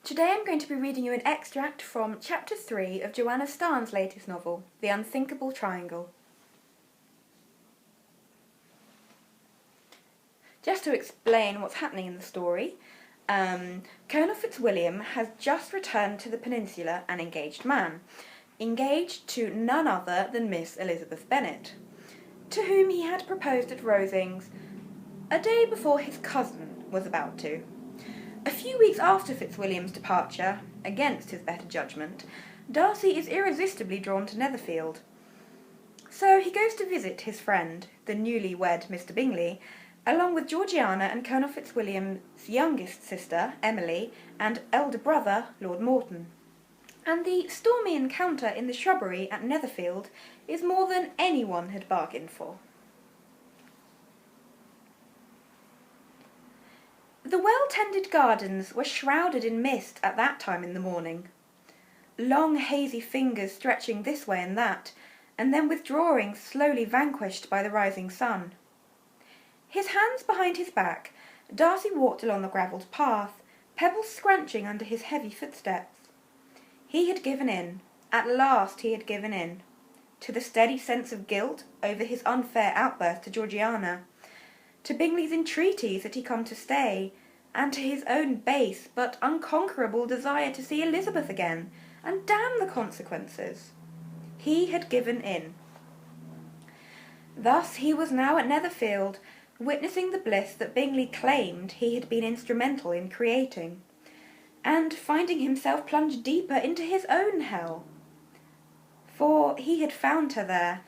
Today I'm going to be reading you an extract from Chapter 3 of Joana Starnes' latest novel, The Unthinkable Triangle. Just to explain what's happening in the story, Colonel Fitzwilliam has just returned to the peninsula an engaged man, engaged to none other than Miss Elizabeth Bennet, to whom he had proposed at Rosings a day before his cousin was about to. A few weeks after Fitzwilliam's departure, against his better judgment, Darcy is irresistibly drawn to Netherfield. So he goes to visit his friend, the newly-wed Mr. Bingley, along with Georgiana and Colonel Fitzwilliam's youngest sister, Emily, and elder brother, Lord Morton. And the stormy encounter in the shrubbery at Netherfield is more than anyone had bargained for. The well-tended gardens were shrouded in mist at that time in the morning, long hazy fingers stretching this way and that, and then withdrawing, slowly vanquished by the rising sun. His hands behind his back, Darcy walked along the gravelled path, pebbles scrunching under his heavy footsteps. He had given in, at last he had given in, to the steady sense of guilt over his unfair outburst to Georgiana, to Bingley's entreaties that he come to stay, and to his own base but unconquerable desire to see Elizabeth again, and damn the consequences. He had given in. Thus he was now at Netherfield, witnessing the bliss that Bingley claimed he had been instrumental in creating, and finding himself plunged deeper into his own hell. For he had found her there.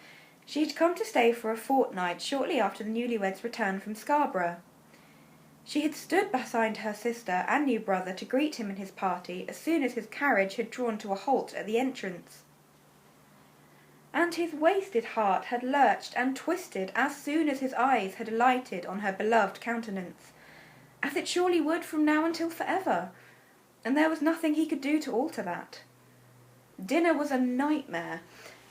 She had come to stay for a fortnight shortly after the newlyweds' return from Scarborough. She had stood beside her sister and new brother to greet him and his party as soon as his carriage had drawn to a halt at the entrance. And his wasted heart had lurched and twisted as soon as his eyes had alighted on her beloved countenance, as it surely would from now until forever, and there was nothing he could do to alter that. Dinner was a nightmare,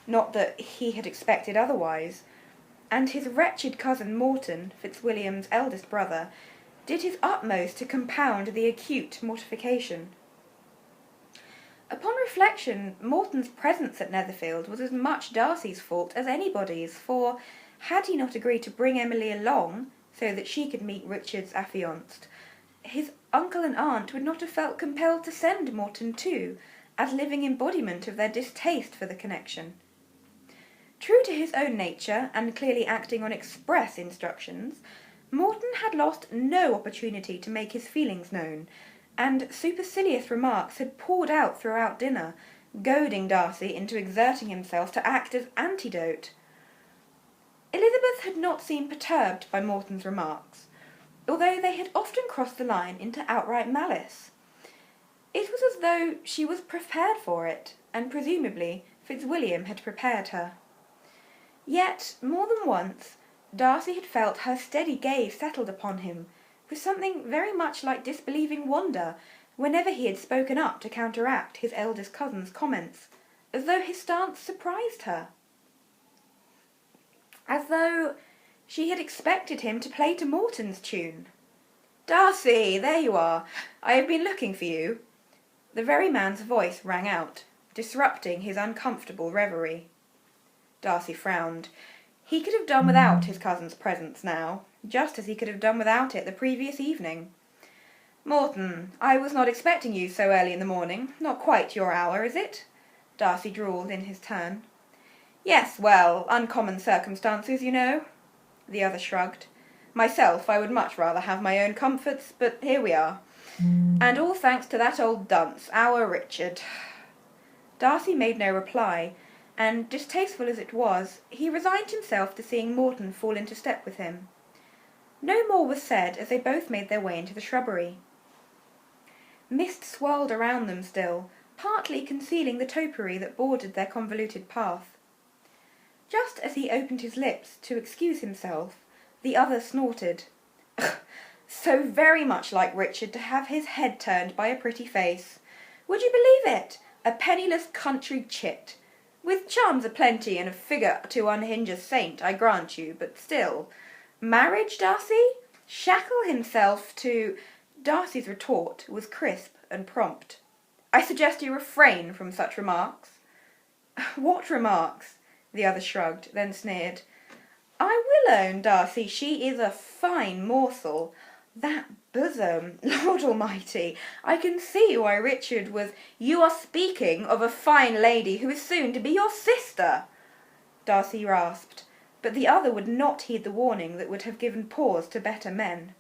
not that he had expected otherwise, and his wretched cousin Morton, Fitzwilliam's eldest brother, did his utmost to compound the acute mortification. Upon reflection, Morton's presence at Netherfield was as much Darcy's fault as anybody's, for had he not agreed to bring Emily along so that she could meet Richard's affianced, his uncle and aunt would not have felt compelled to send Morton too, as living embodiment of their distaste for the connection. True to his own nature, and clearly acting on express instructions, Morton had lost no opportunity to make his feelings known, and supercilious remarks had poured out throughout dinner, goading Darcy into exerting himself to act as antidote. Elizabeth had not seemed perturbed by Morton's remarks, although they had often crossed the line into outright malice. It was as though she was prepared for it, and presumably Fitzwilliam had prepared her. Yet, more than once, Darcy had felt her steady gaze settled upon him, with something very much like disbelieving wonder, whenever he had spoken up to counteract his eldest cousin's comments, as though his stance surprised her. As though she had expected him to play to Morton's tune. "Darcy, there you are. I have been looking for you." The very man's voice rang out, disrupting his uncomfortable reverie. Darcy frowned. He could have done without his cousin's presence now, just as he could have done without it the previous evening. "Morton, I was not expecting you so early in the morning. Not quite your hour, is it?" Darcy drawled in his turn. "Yes, well, uncommon circumstances, you know." The other shrugged. "Myself, I would much rather have my own comforts, but here we are. And all thanks to that old dunce, our Richard." Darcy made no reply, and, distasteful as it was, he resigned himself to seeing Morton fall into step with him. No more was said as they both made their way into the shrubbery. Mist swirled around them still, partly concealing the topiary that bordered their convoluted path. Just as he opened his lips to excuse himself, the other snorted. "So very much like Richard to have his head turned by a pretty face. Would you believe it? A penniless country chit. With charms aplenty and a figure to unhinge a saint, I grant you, but still. Marriage, Darcy? Shackle himself to Darcy's retort was crisp and prompt. "I suggest you refrain from such remarks." "What remarks?" The other shrugged, then sneered. "I will own, Darcy, she is a fine morsel. That bosom, Lord Almighty, I can see why Richard was—" "You are speaking of a fine lady who is soon to be your sister," Darcy rasped, but the other would not heed the warning that would have given pause to better men.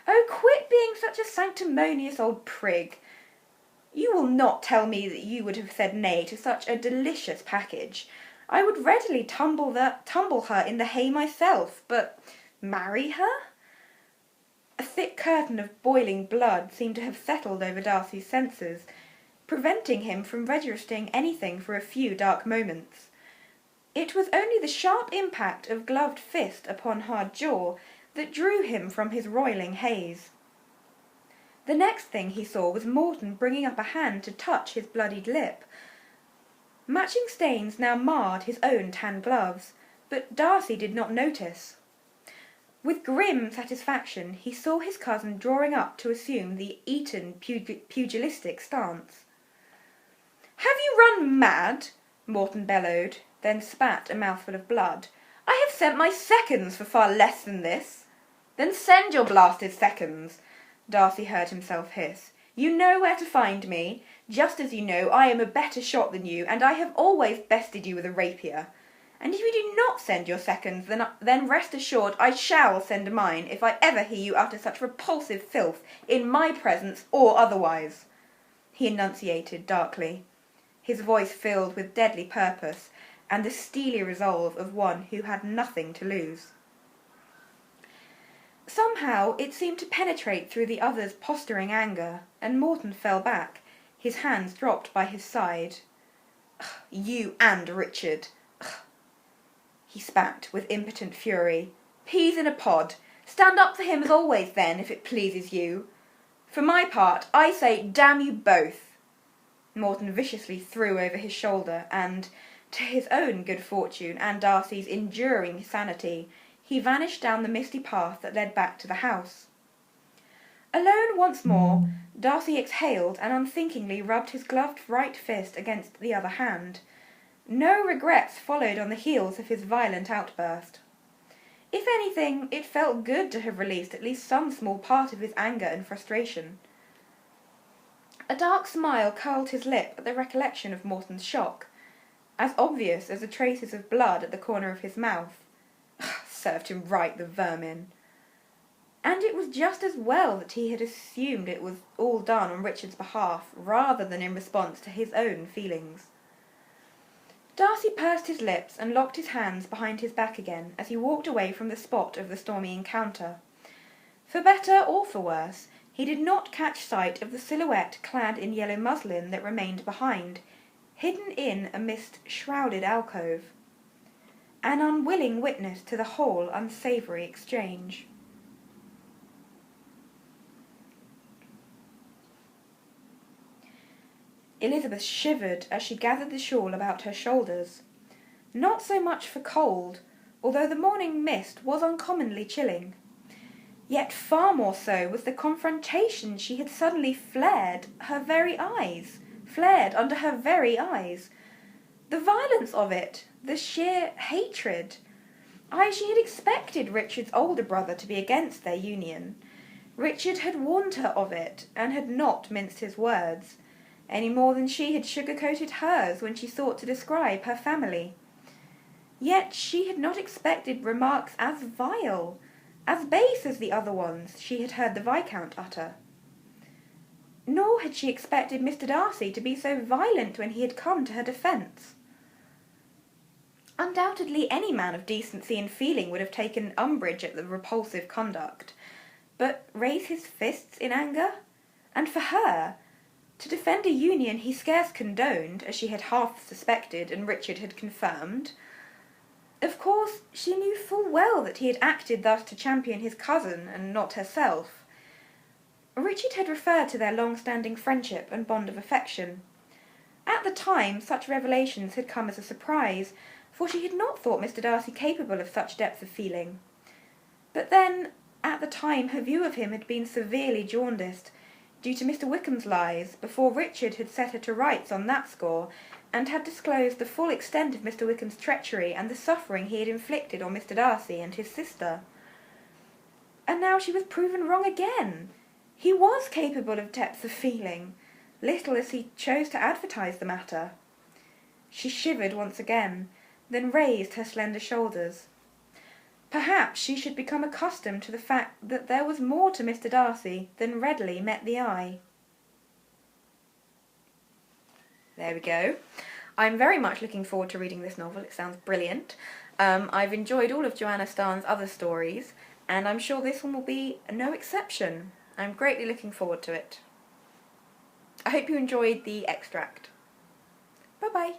"Oh, quit being such a sanctimonious old prig. You will not tell me that you would have said nay to such a delicious package. I would readily tumble her in the hay myself, but marry her?" A thick curtain of boiling blood seemed to have settled over Darcy's senses, preventing him from registering anything for a few dark moments. It was only the sharp impact of gloved fist upon hard jaw that drew him from his roiling haze. The next thing he saw was Morton bringing up a hand to touch his bloodied lip. Matching stains now marred his own tan gloves, but Darcy did not notice. With grim satisfaction he saw his cousin drawing up to assume the Eton pugilistic stance. "Have you run mad?" Morton bellowed, then spat a mouthful of blood. "I have sent my seconds for far less than this." "Then send your blasted seconds," Darcy heard himself hiss. "You know where to find me, just as you know I am a better shot than you, and I have always bested you with a rapier. And if you do not send your seconds, then rest assured I shall send mine if I ever hear you utter such repulsive filth in my presence or otherwise," he enunciated darkly, his voice filled with deadly purpose and the steely resolve of one who had nothing to lose. Somehow it seemed to penetrate through the other's posturing anger, and Morton fell back, his hands dropped by his side. "You and Richard," he spat with impotent fury. "Peas in a pod. Stand up for him as always then, if it pleases you. For my part, I say damn you both." Morton viciously threw over his shoulder, and, to his own good fortune and Darcy's enduring sanity, he vanished down the misty path that led back to the house. Alone once more, Darcy exhaled and unthinkingly rubbed his gloved right fist against the other hand. No regrets followed on the heels of his violent outburst. If anything, it felt good to have released at least some small part of his anger and frustration. A dark smile curled his lip at the recollection of Morton's shock, as obvious as the traces of blood at the corner of his mouth. Served him right, the vermin. And it was just as well that he had assumed it was all done on Richard's behalf, rather than in response to his own feelings. Darcy pursed his lips and locked his hands behind his back again as he walked away from the spot of the stormy encounter. For better or for worse, he did not catch sight of the silhouette clad in yellow muslin that remained behind, hidden in a mist-shrouded alcove, an unwilling witness to the whole unsavoury exchange. Elizabeth shivered as she gathered the shawl about her shoulders. Not so much for cold, although the morning mist was uncommonly chilling. Yet far more so was the confrontation she had suddenly flared under her very eyes. The violence of it, the sheer hatred. She had expected Richard's older brother to be against their union. Richard had warned her of it, and had not minced his words, any more than she had sugar-coated hers when she sought to describe her family. Yet she had not expected remarks as vile, as base as the other ones she had heard the Viscount utter. Nor had she expected Mr. Darcy to be so violent when he had come to her defence. Undoubtedly any man of decency and feeling would have taken umbrage at the repulsive conduct, but raise his fists in anger? And for her, to defend a union he scarce condoned, as she had half suspected and Richard had confirmed. Of course, she knew full well that he had acted thus to champion his cousin and not herself. Richard had referred to their long-standing friendship and bond of affection. At the time, such revelations had come as a surprise, for she had not thought Mr. Darcy capable of such depth of feeling. But then, at the time her view of him had been severely jaundiced, due to Mr. Wickham's lies, before Richard had set her to rights on that score, and had disclosed the full extent of Mr. Wickham's treachery and the suffering he had inflicted on Mr. Darcy and his sister. And now she was proven wrong again. He was capable of depth of feeling, little as he chose to advertise the matter. She shivered once again, then raised her slender shoulders. Perhaps she should become accustomed to the fact that there was more to Mr. Darcy than readily met the eye. There we go. I'm very much looking forward to reading this novel. It sounds brilliant. I've enjoyed all of Joana Starnes' other stories, and I'm sure this one will be no exception. I'm greatly looking forward to it. I hope you enjoyed the extract. Bye-bye.